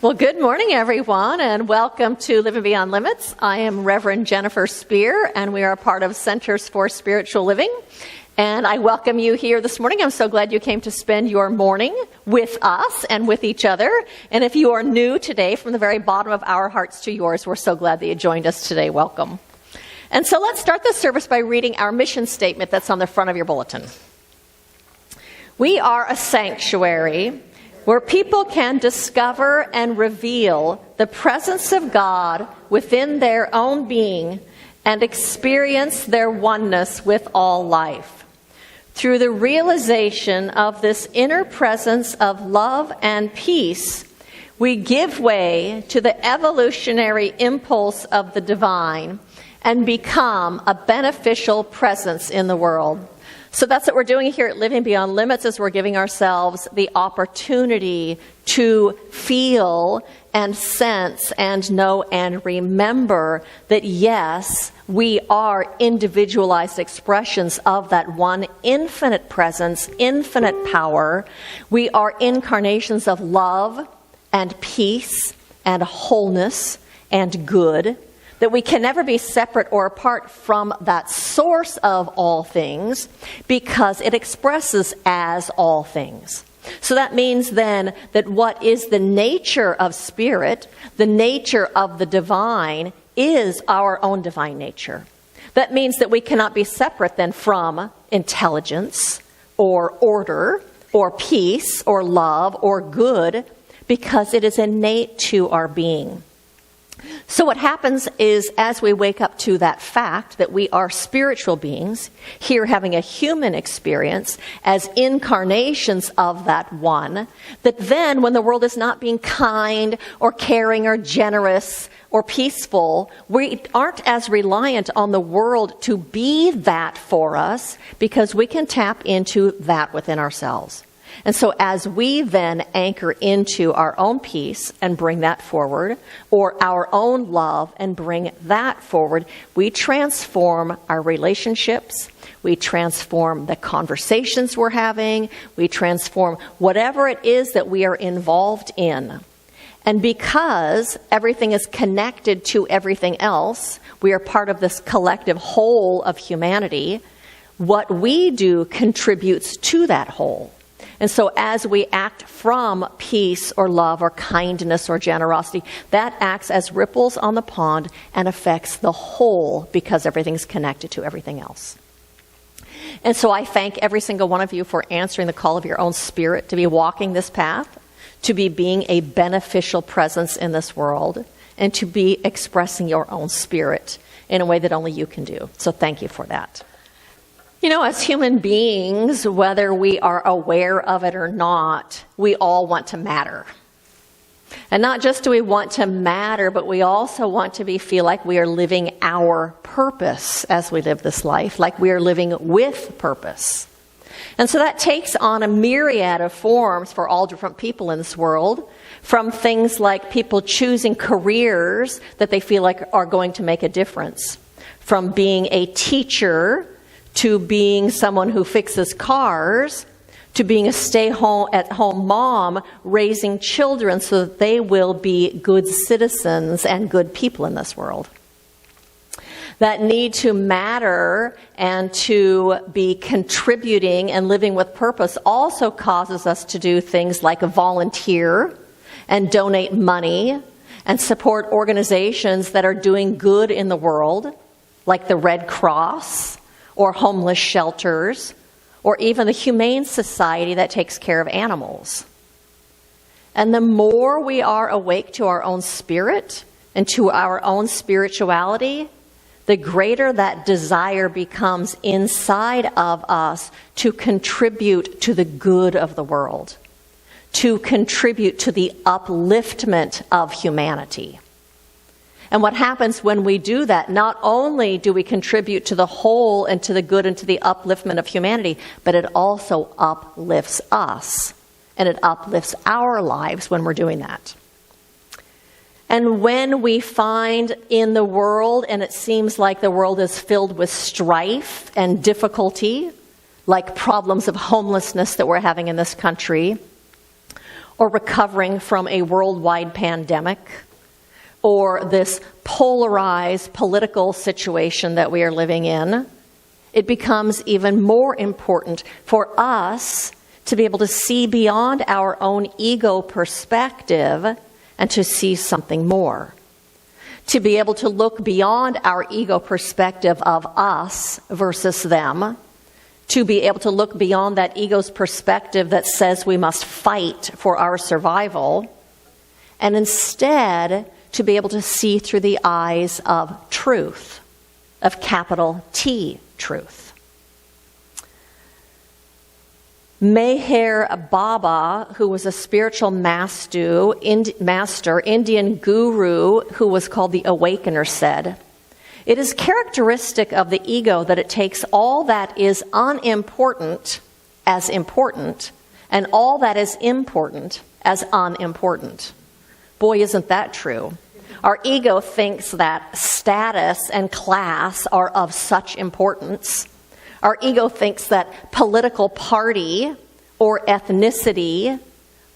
Well, good morning, everyone, and welcome to Living Beyond Limits. I am Reverend Jennifer Spear, and we are a part of Centers for Spiritual Living. And I welcome you here this morning. I'm so glad you came to spend your morning with us and with each other. And if you are new today, from the very bottom of our hearts to yours, we're so glad that you joined us today. Welcome. And so let's start this service by reading our mission statement that's on the front of your bulletin. We are a sanctuary where people can discover and reveal the presence of God within their own being and experience their oneness with all life. Through the realization of this inner presence of love and peace, we give way to the evolutionary impulse of the divine and become a beneficial presence in the world. So that's what we're doing here at Living Beyond Limits, is we're giving ourselves the opportunity to feel and sense and know and remember that, yes, we are individualized expressions of that one infinite presence, infinite power. We are incarnations of love and peace and wholeness and good, that we can never be separate or apart from that source of all things because it expresses as all things. So that means then that what is the nature of spirit, the nature of the divine, is our own divine nature. That means that we cannot be separate then from intelligence or order or peace or love or good, because it is innate to our being. So what happens is, as we wake up to that fact that we are spiritual beings, here having a human experience as incarnations of that one, that then when the world is not being kind or caring or generous or peaceful, we aren't as reliant on the world to be that for us, because we can tap into that within ourselves. And so as we then anchor into our own peace and bring that forward, or our own love and bring that forward, we transform our relationships, we transform the conversations we're having, we transform whatever it is that we are involved in. And because everything is connected to everything else, we are part of this collective whole of humanity. What we do contributes to that whole. And so as we act from peace or love or kindness or generosity, that acts as ripples on the pond and affects the whole, because everything's connected to everything else. And so I thank every single one of you for answering the call of your own spirit to be walking this path, to be being a beneficial presence in this world, and to be expressing your own spirit in a way that only you can do. So thank you for that. You know, as human beings, whether we are aware of it or not, we all want to matter. And not just do we want to matter, but we also want to feel like we are living our purpose as we live this life, like we are living with purpose. And so that takes on a myriad of forms for all different people in this world, from things like people choosing careers that they feel like are going to make a difference, from being a teacher to being someone who fixes cars, to being a stay-at-home mom raising children so that they will be good citizens and good people in this world. That need to matter and to be contributing and living with purpose also causes us to do things like volunteer and donate money and support organizations that are doing good in the world, like the Red Cross, or homeless shelters, or even the Humane Society that takes care of animals. And the more we are awake to our own spirit and to our own spirituality, the greater that desire becomes inside of us to contribute to the good of the world, to contribute to the upliftment of humanity. And what happens when we do that, not only do we contribute to the whole and to the good and to the upliftment of humanity, but it also uplifts us. And it uplifts our lives when we're doing that. And when we find in the world, and it seems like the world is filled with strife and difficulty, like problems of homelessness that we're having in this country, or recovering from a worldwide pandemic, or this polarized political situation that we are living in, it becomes even more important for us to be able to see beyond our own ego perspective and to see something more. To be able to look beyond our ego perspective of us versus them. To be able to look beyond that ego's perspective that says we must fight for our survival. And instead, to be able to see through the eyes of truth, of capital T truth. Meher Baba, who was a spiritual master, Indian guru who was called the Awakener, said, "It is characteristic of the ego that it takes all that is unimportant as important and all that is important as unimportant." Boy, isn't that true? Our ego thinks that status and class are of such importance. Our ego thinks that political party or ethnicity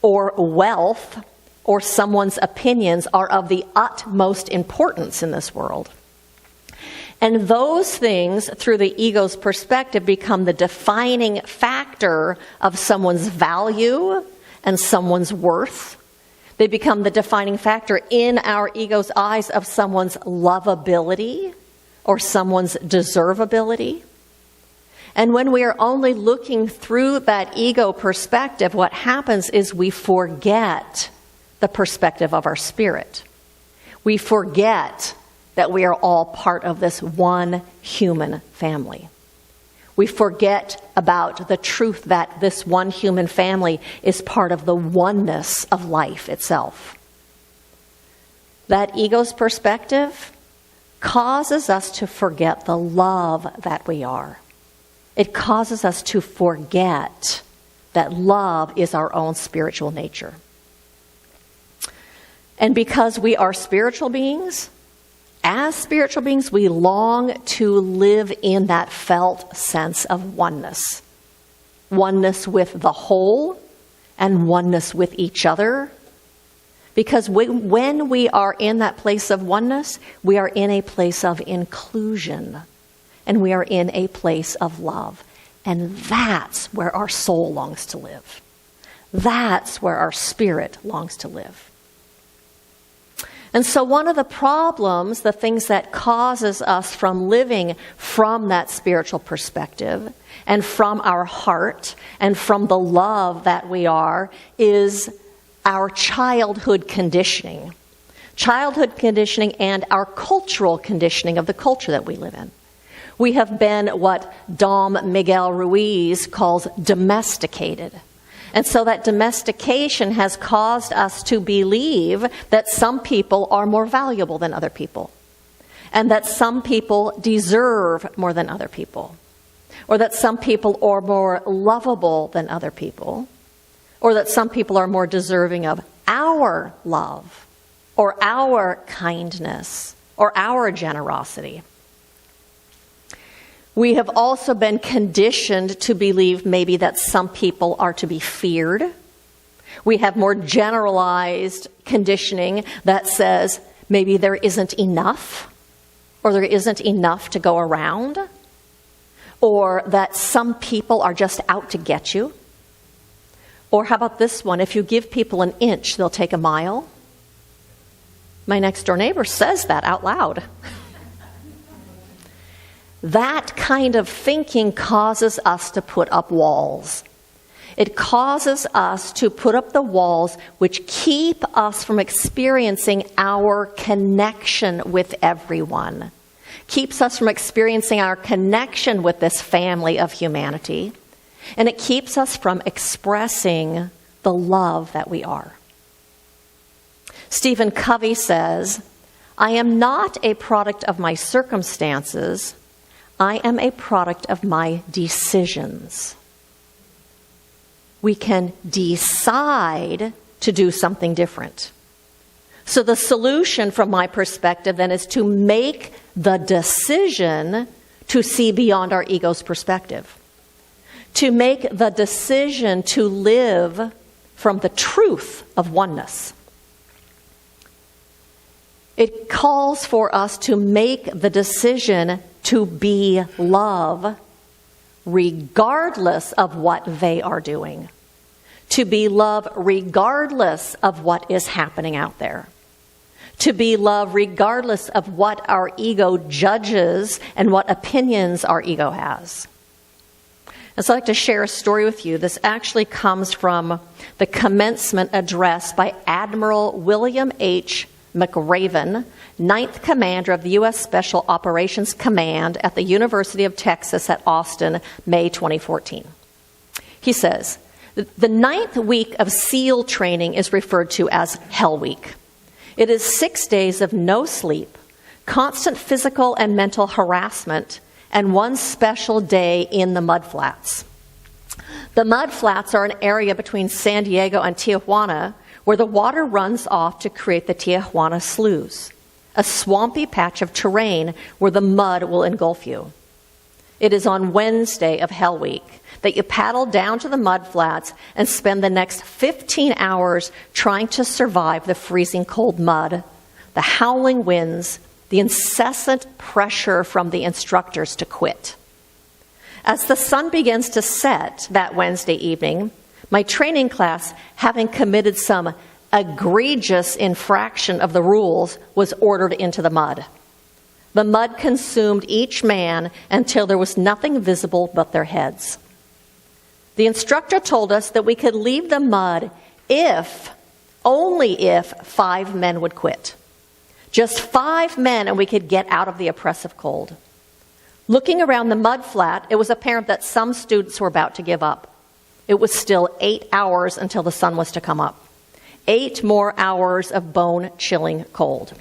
or wealth or someone's opinions are of the utmost importance in this world. And those things, through the ego's perspective, become the defining factor of someone's value and someone's worth. They become the defining factor in our ego's eyes of someone's lovability or someone's deservability. And when we are only looking through that ego perspective, what happens is we forget the perspective of our spirit. We forget that we are all part of this one human family. We forget about the truth that this one human family is part of the oneness of life itself. That ego's perspective causes us to forget the love that we are. It causes us to forget that love is our own spiritual nature. And because we are spiritual beings, as spiritual beings, we long to live in that felt sense of oneness. Oneness with the whole and oneness with each other. Because when we are in that place of oneness, we are in a place of inclusion. And we are in a place of love. And that's where our soul longs to live. That's where our spirit longs to live. And so one of the problems, the things that causes us from living from that spiritual perspective and from our heart and from the love that we are, is our childhood conditioning. Childhood conditioning and our cultural conditioning of the culture that we live in. We have been what Dom Miguel Ruiz calls domesticated. And so that domestication has caused us to believe that some people are more valuable than other people. And that some people deserve more than other people. Or that some people are more lovable than other people. Or that some people are more deserving of our love. Or our kindness. Or our generosity. We have also been conditioned to believe maybe that some people are to be feared. We have more generalized conditioning that says maybe there isn't enough, or there isn't enough to go around, or that some people are just out to get you. Or how about this one? If you give people an inch, they'll take a mile. My next door neighbor says that out loud. That kind of thinking causes us to put up walls. It causes us to put up the walls which keep us from experiencing our connection with everyone. Keeps us from experiencing our connection with this family of humanity. And it keeps us from expressing the love that we are. Stephen Covey says, "I am not a product of my circumstances. I am a product of my decisions." We can decide to do something different. So the solution from my perspective then is to make the decision to see beyond our ego's perspective. To make the decision to live from the truth of oneness. It calls for us to make the decision to be love regardless of what they are doing. To be love regardless of what is happening out there. To be love regardless of what our ego judges and what opinions our ego has. And so I'd like to share a story with you. This actually comes from the commencement address by Admiral William H. McRaven, 9th Commander of the U.S. Special Operations Command at the University of Texas at Austin, May 2014. He says, the 9th week of SEAL training is referred to as Hell Week. It is 6 days of no sleep, constant physical and mental harassment, and one special day in the mudflats. The mudflats are an area between San Diego and Tijuana where the water runs off to create the Tijuana Sloughs, a swampy patch of terrain where the mud will engulf you. It is on Wednesday of Hell Week that you paddle down to the mudflats and spend the next 15 hours trying to survive the freezing cold mud, the howling winds, the incessant pressure from the instructors to quit. As the sun begins to set that Wednesday evening, my training class, having committed some egregious infraction of the rules, was ordered into the mud. The mud consumed each man until there was nothing visible but their heads. The instructor told us that we could leave the mud only if 5 men would quit. Just 5 men and we could get out of the oppressive cold. Looking around the mud flat, it was apparent that some students were about to give up. It was still 8 hours until the sun was to come up. 8 more hours of bone-chilling cold.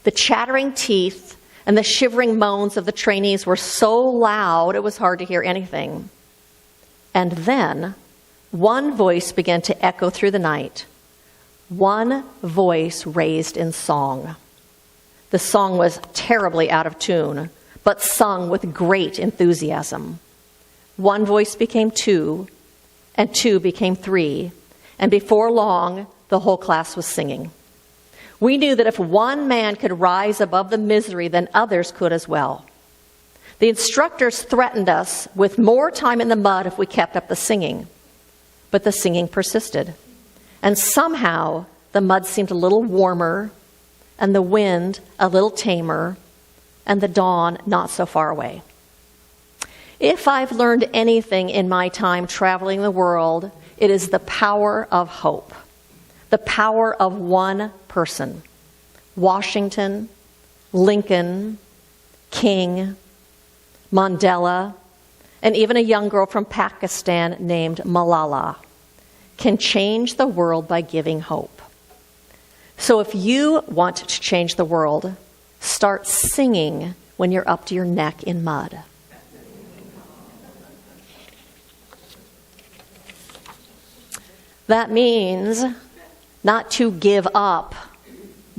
The chattering teeth and the shivering moans of the trainees were so loud it was hard to hear anything. And then one voice began to echo through the night. One voice raised in song. The song was terribly out of tune, but sung with great enthusiasm. One voice became 2, and 2 became 3, and before long, the whole class was singing. We knew that if one man could rise above the misery, then others could as well. The instructors threatened us with more time in the mud if we kept up the singing, but the singing persisted. And somehow, the mud seemed a little warmer, and the wind a little tamer, and the dawn not so far away. If I've learned anything in my time traveling the world, it is the power of hope. The power of one person. Washington, Lincoln, King, Mandela, and even a young girl from Pakistan named Malala can change the world by giving hope. So if you want to change the world, start singing when you're up to your neck in mud. That means not to give up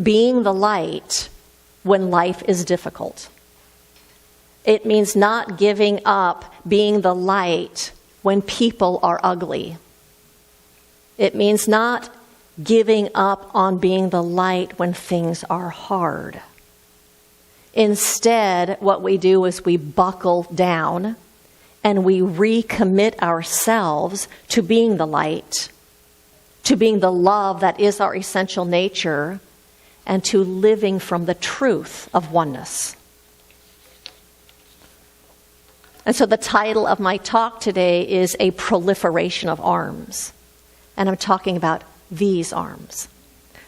being the light when life is difficult. It means not giving up being the light when people are ugly. It means not giving up on being the light when things are hard. Instead, what we do is we buckle down and we recommit ourselves to being the light, to being the love that is our essential nature, and to living from the truth of oneness. And so the title of my talk today is A Proliferation of Arms. And I'm talking about these arms.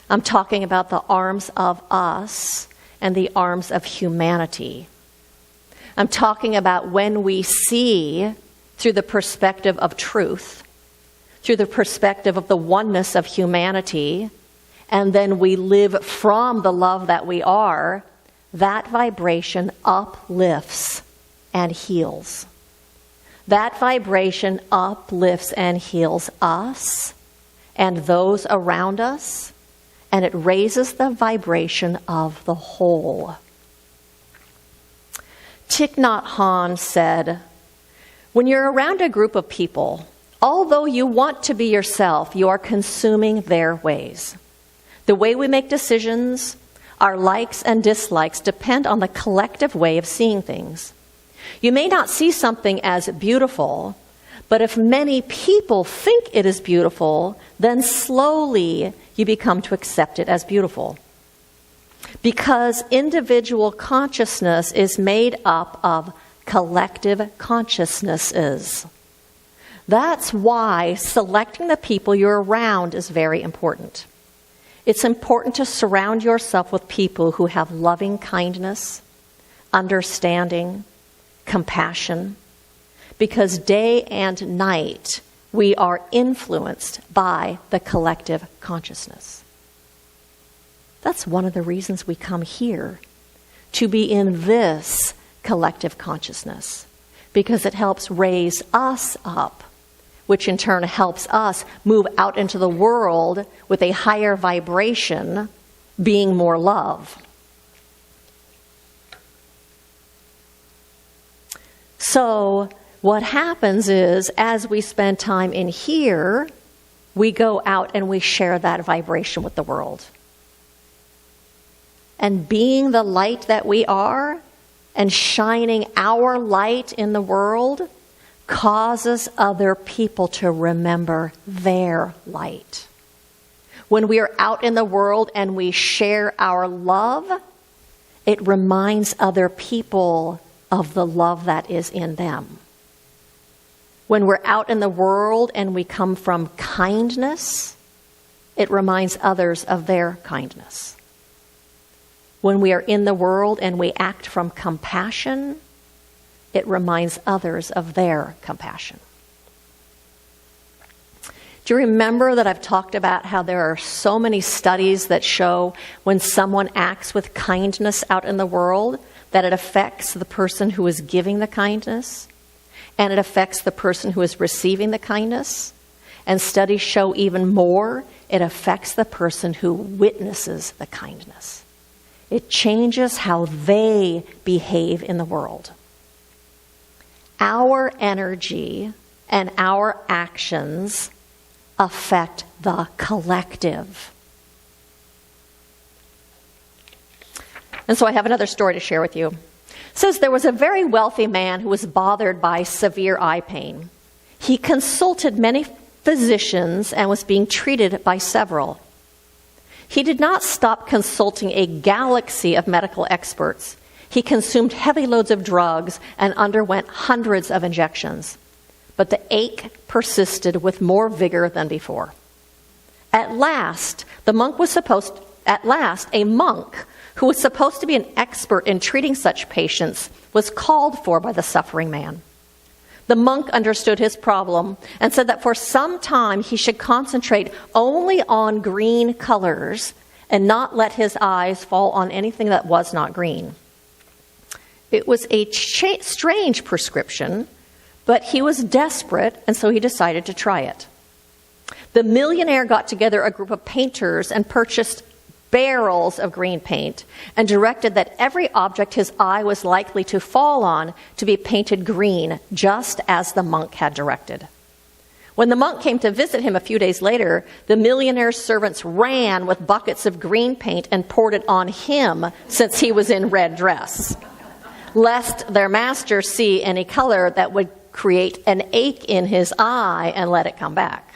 I'm talking about the arms of us and the arms of humanity. I'm talking about when we see through the perspective of truth, through the perspective of the oneness of humanity, and then we live from the love that we are, that vibration uplifts and heals. That vibration uplifts and heals us and those around us, and it raises the vibration of the whole. Thich Nhat Hanh said, "When you're around a group of people, Although you want to be yourself, you are consuming their ways. The way we make decisions, our likes and dislikes depend on the collective way of seeing things. You may not see something as beautiful, but if many people think it is beautiful, then slowly you become to accept it as beautiful. Because individual consciousness is made up of collective consciousnesses. That's why selecting the people you're around is very important. It's important to surround yourself with people who have loving kindness, understanding, compassion, because day and night we are influenced by the collective consciousness. That's one of the reasons we come here, to be in this collective consciousness, because it helps raise us up, which in turn helps us move out into the world with a higher vibration, being more love. So what happens is, as we spend time in here, we go out and we share that vibration with the world. And being the light that we are, and shining our light in the world, causes other people to remember their light. When we are out in the world and we share our love, it reminds other people of the love that is in them. When we're out in the world and we come from kindness, it reminds others of their kindness. When we are in the world and we act from compassion, it reminds others of their compassion. Do you remember that I've talked about how there are so many studies that show when someone acts with kindness out in the world, that it affects the person who is giving the kindness, and it affects the person who is receiving the kindness? And studies show even more, it affects the person who witnesses the kindness. It changes how they behave in the world. Our energy and our actions affect the collective. And so I have another story to share with you. It says there was a very wealthy man who was bothered by severe eye pain. He consulted many physicians and was being treated by several. He did not stop consulting a galaxy of medical experts. He consumed heavy loads of drugs and underwent hundreds of injections. But the ache persisted with more vigor than before. At last, a monk who was supposed to be an expert in treating such patients was called for by the suffering man. The monk understood his problem and said that for some time he should concentrate only on green colors and not let his eyes fall on anything that was not green. It was a strange prescription, but he was desperate, and so he decided to try it. The millionaire got together a group of painters and purchased barrels of green paint and directed that every object his eye was likely to fall on to be painted green, just as the monk had directed. When the monk came to visit him a few days later, the millionaire's servants ran with buckets of green paint and poured it on him, since he was in red dress, lest their master see any color that would create an ache in his eye and let it come back.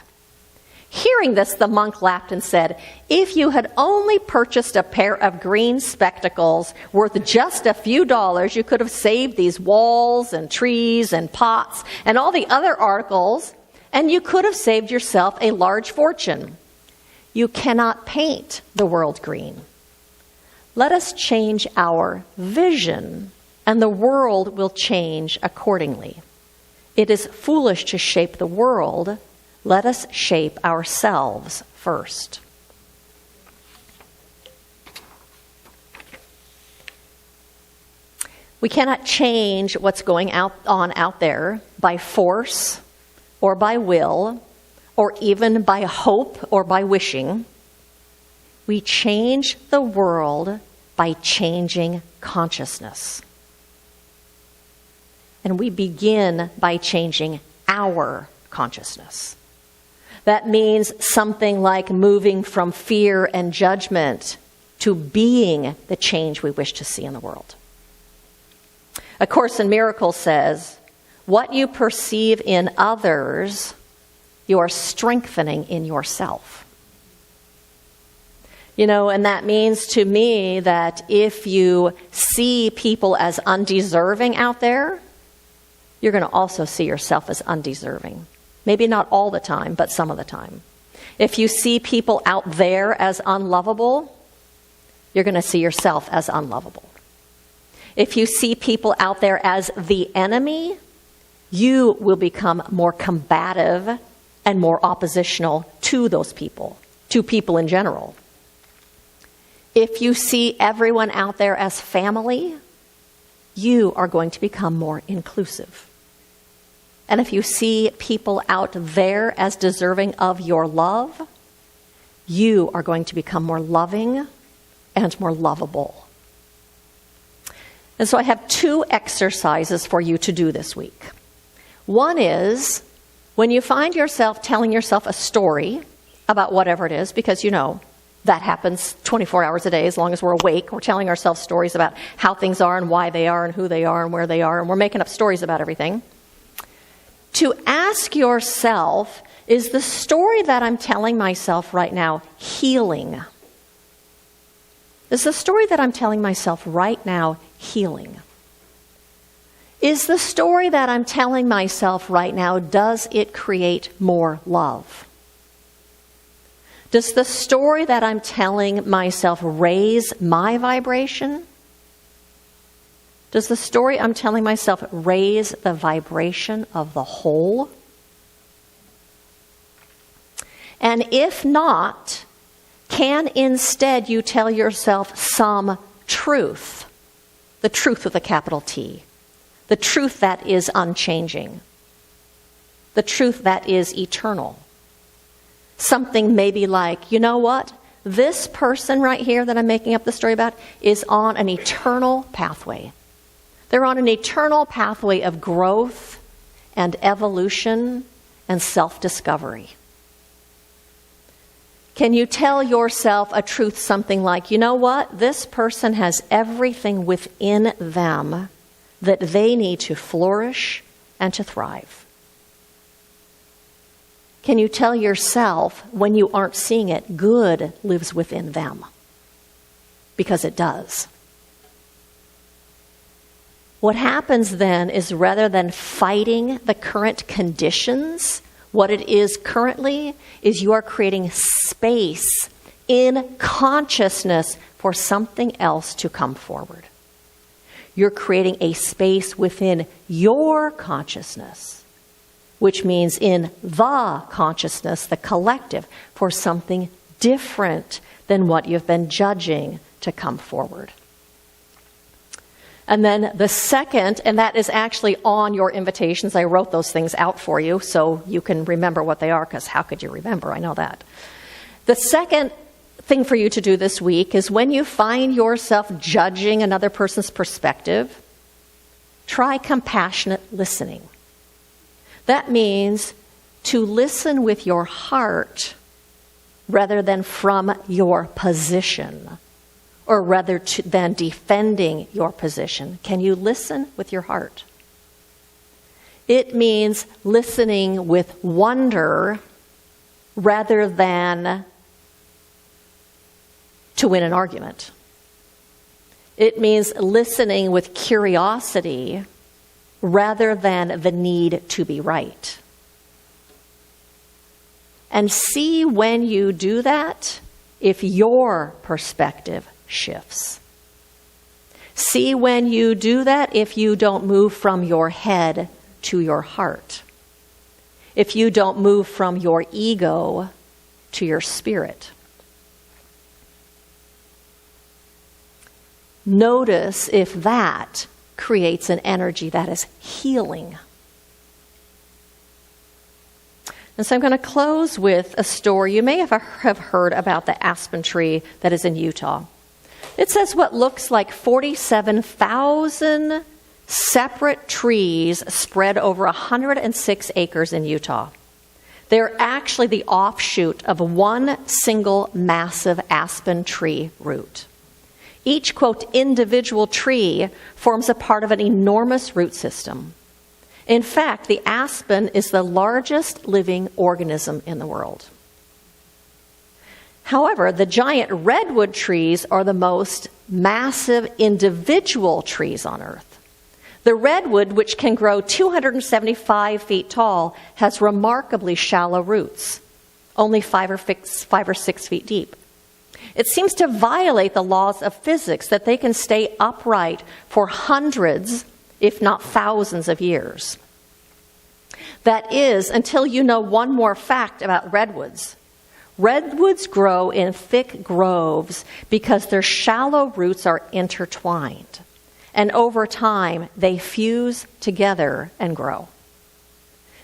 Hearing this, the monk laughed and said, "If you had only purchased a pair of green spectacles worth just a few dollars, you could have saved these walls and trees and pots and all the other articles, and you could have saved yourself a large fortune. You cannot paint the world green. Let us change our vision, and the world will change accordingly. It is foolish to shape the world. Let us shape ourselves first." We cannot change what's going on out there by force or by will or even by hope or by wishing. We change the world by changing consciousness. And we begin by changing our consciousness. That means something like moving from fear and judgment to being the change we wish to see in the world. A Course in Miracles says, what you perceive in others, you are strengthening in yourself. And that means to me that if you see people as undeserving out there, you're going to also see yourself as undeserving. Maybe not all the time, but some of the time. If you see people out there as unlovable, you're going to see yourself as unlovable. If you see people out there as the enemy, you will become more combative and more oppositional to those people, to people in general. If you see everyone out there as family, you are going to become more inclusive. And if you see people out there as deserving of your love, you are going to become more loving and more lovable. And so I have 2 exercises for you to do this week. One is when you find yourself telling yourself a story about whatever it is, because that happens 24 hours a day as long as we're awake. We're telling ourselves stories about how things are and why they are and who they are and where they are, and we're making up stories about everything. To ask yourself, is the story that I'm telling myself right now healing? Is the story that I'm telling myself right now healing? Is the story that I'm telling myself right now, does it create more love? Does the story that I'm telling myself raise my vibration? Does the story I'm telling myself raise the vibration of the whole? And if not, can instead you tell yourself some truth? The truth with a capital T. The truth that is unchanging. The truth that is eternal. Something maybe like, you know what? This person right here that I'm making up the story about is on an eternal pathway. They're on an eternal pathway of growth and evolution and self-discovery. Can you tell yourself a truth something like, you know what? This person has everything within them that they need to flourish and to thrive. Can you tell yourself, when you aren't seeing it, good lives within them? Because it does. What happens then is, rather than fighting the current conditions, what it is currently is you are creating space in consciousness for something else to come forward. You're creating a space within your consciousness, which means in the consciousness, the collective, for something different than what you've been judging to come forward. And then the second, and that is actually on your invitations. I wrote those things out for you so you can remember what they are, because how could you remember? I know that. The second thing for you to do this week is, when you find yourself judging another person's perspective, try compassionate listening. That means to listen with your heart rather than from your position, or rather than defending your position. Can you listen with your heart? It means listening with wonder rather than to win an argument. It means listening with curiosity rather than the need to be right. And see, when you do that, if your perspective shifts. See, when you do that, if you don't move from your head to your heart. If you don't move from your ego to your spirit. Notice if that creates an energy that is healing. And so I'm going to close with a story. You may have heard about the aspen tree that is in Utah. It says what looks like 47,000 separate trees spread over 106 acres in Utah. They're actually the offshoot of one single massive aspen tree root. Each, quote, individual tree forms a part of an enormous root system. In fact, the aspen is the largest living organism in the world. However, the giant redwood trees are the most massive individual trees on Earth. The redwood, which can grow 275 feet tall, has remarkably shallow roots, only 5 or 6 feet deep. It seems to violate the laws of physics that they can stay upright for hundreds, if not thousands of years. That is, until you know one more fact about redwoods. Redwoods grow in thick groves because their shallow roots are intertwined. And over time, they fuse together and grow.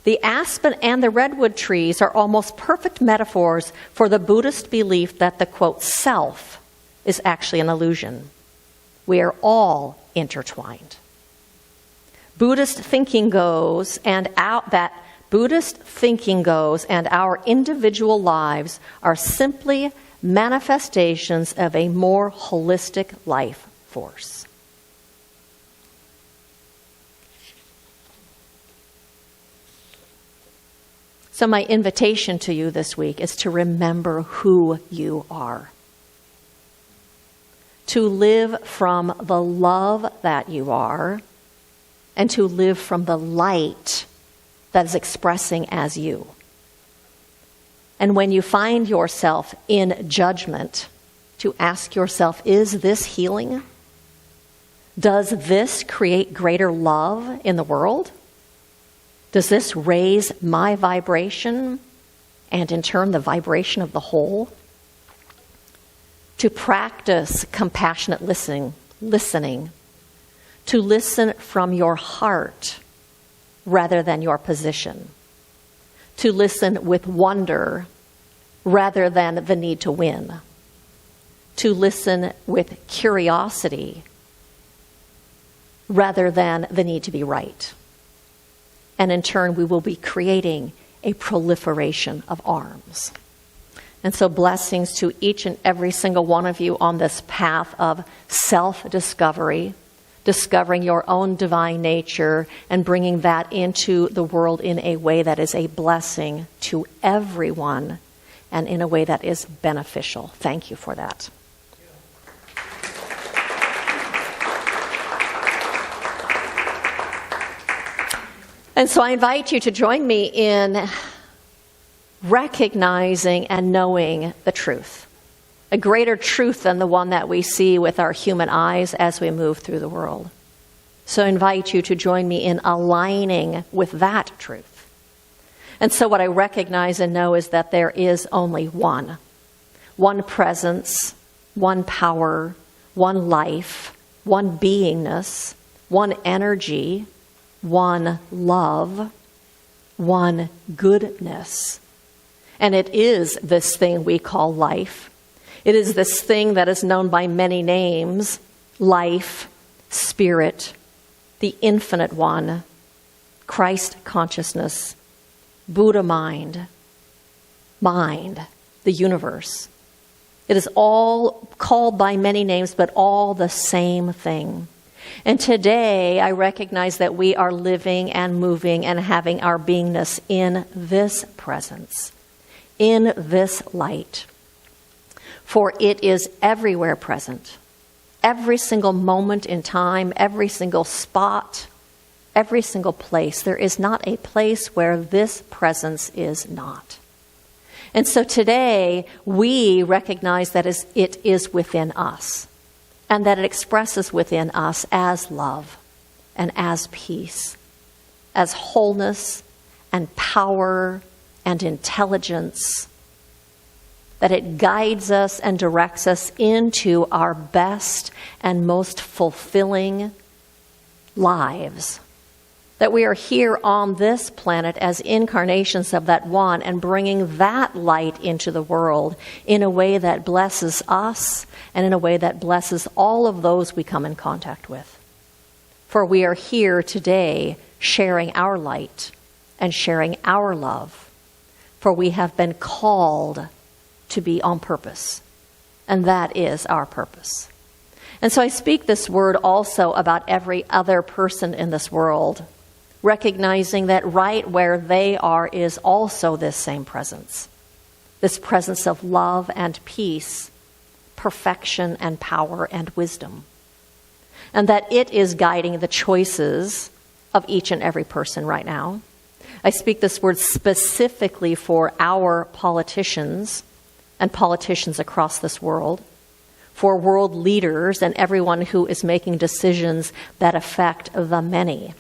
The aspen and the redwood trees are almost perfect metaphors for the Buddhist belief that the, quote, self is actually an illusion. We are all intertwined. Buddhist thinking goes, and our individual lives are simply manifestations of a more holistic life force. So my invitation to you this week is to remember who you are. To live from the love that you are, and to live from the light that is expressing as you. And when you find yourself in judgment, to ask yourself, is this healing? Does this create greater love in the world? Does this raise my vibration and in turn the vibration of the whole? To practice compassionate listening, to listen from your heart rather than your position, to listen with wonder rather than the need to win, to listen with curiosity rather than the need to be right. And in turn, we will be creating a proliferation of arms. And so blessings to each and every single one of you on this path of self-discovery, discovering your own divine nature and bringing that into the world in a way that is a blessing to everyone and in a way that is beneficial. Thank you for that. And so I invite you to join me in recognizing and knowing the truth, a greater truth than the one that we see with our human eyes as we move through the world. So I invite you to join me in aligning with that truth. And so what I recognize and know is that there is only one presence, one power, one life, one beingness, one energy, one love, one goodness. And it is this thing we call life. It is this thing that is known by many names: life, spirit, the infinite one, Christ consciousness, Buddha mind, the universe. It is all called by many names, but all the same thing. And today, I recognize that we are living and moving and having our beingness in this presence, in this light. For it is everywhere present, every single moment in time, every single spot, every single place. There is not a place where this presence is not. And so today, we recognize that it is within us, and that it expresses within us as love and as peace, as wholeness and power and intelligence, that it guides us and directs us into our best and most fulfilling lives. That we are here on this planet as incarnations of that one and bringing that light into the world in a way that blesses us and in a way that blesses all of those we come in contact with. For we are here today sharing our light and sharing our love. For we have been called to be on purpose. And that is our purpose. And so I speak this word also about every other person in this world, recognizing that right where they are is also this same presence. This presence of love and peace, perfection and power and wisdom. And that it is guiding the choices of each and every person right now. I speak this word specifically for our politicians and politicians across this world, for world leaders and everyone who is making decisions that affect the many.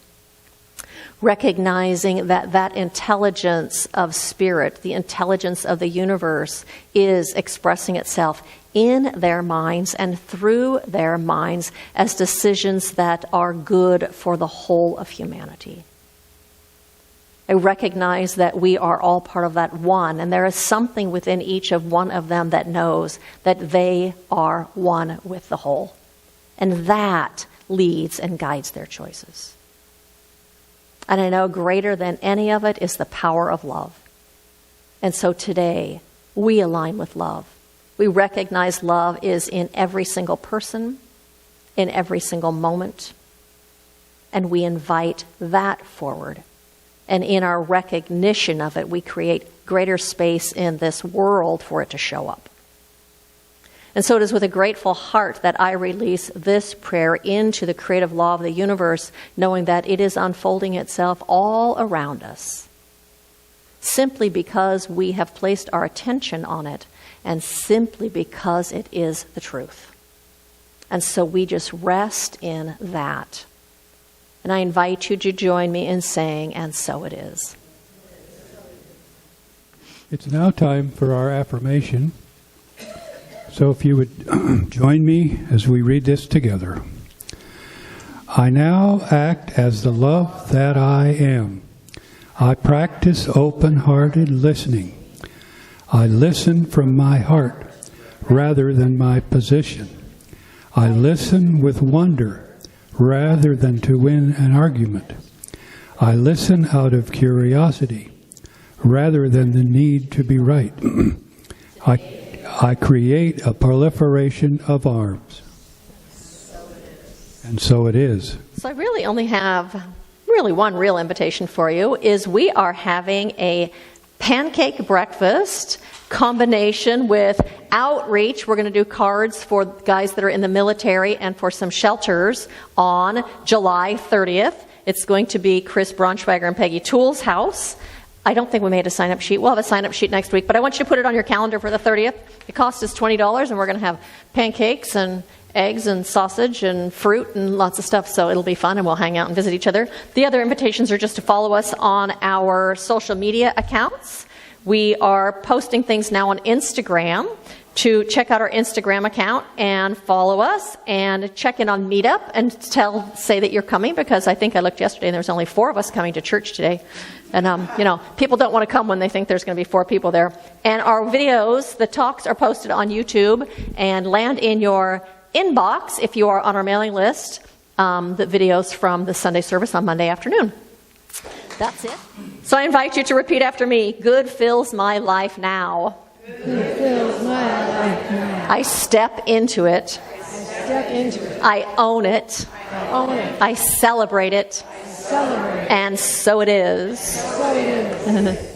Recognizing that intelligence of spirit, the intelligence of the universe, is expressing itself in their minds and through their minds as decisions that are good for the whole of humanity. I recognize that we are all part of that one, and there is something within each of one of them that knows that they are one with the whole. And that leads and guides their choices. And I know greater than any of it is the power of love. And so today, we align with love. We recognize love is in every single person, in every single moment. And we invite that forward. And in our recognition of it, we create greater space in this world for it to show up. And so it is with a grateful heart that I release this prayer into the creative law of the universe, knowing that it is unfolding itself all around us, simply because we have placed our attention on it, and simply because it is the truth. And so we just rest in that. And I invite you to join me in saying, and so it is. It's now time for our affirmation. So if you would join me as we read this together. I now act as the love that I am. I practice open-hearted listening. I listen from my heart rather than my position. I listen with wonder rather than to win an argument. I listen out of curiosity rather than the need to be right. I create a proliferation of arms. And so it is. So I really only have one real invitation for you, is we are having a pancake breakfast combination with outreach. We're going to do cards for guys that are in the military and for some shelters on July 30th. It's going to be Chris Braunschweiger and Peggy Toole's house. I don't think we made a sign-up sheet. We'll have a sign-up sheet next week, but I want you to put it on your calendar for the 30th. It costs us $20, and we're going to have pancakes and eggs and sausage and fruit and lots of stuff, so it'll be fun, and we'll hang out and visit each other. The other invitations are just to follow us on our social media accounts. We are posting things now on Instagram. To check out our Instagram account and follow us and check in on Meetup and say that you're coming, because I think I looked yesterday and there's only 4 of us coming to church today. And, people don't want to come when they think there's going to be 4 people there. And our videos, the talks, are posted on YouTube and land in your inbox if you are on our mailing list, the videos from the Sunday service on Monday afternoon. That's it. So I invite you to repeat after me. Good fills my life now. Good fills my life now. I step into it. I own it. I celebrate it. And so it is. So it is.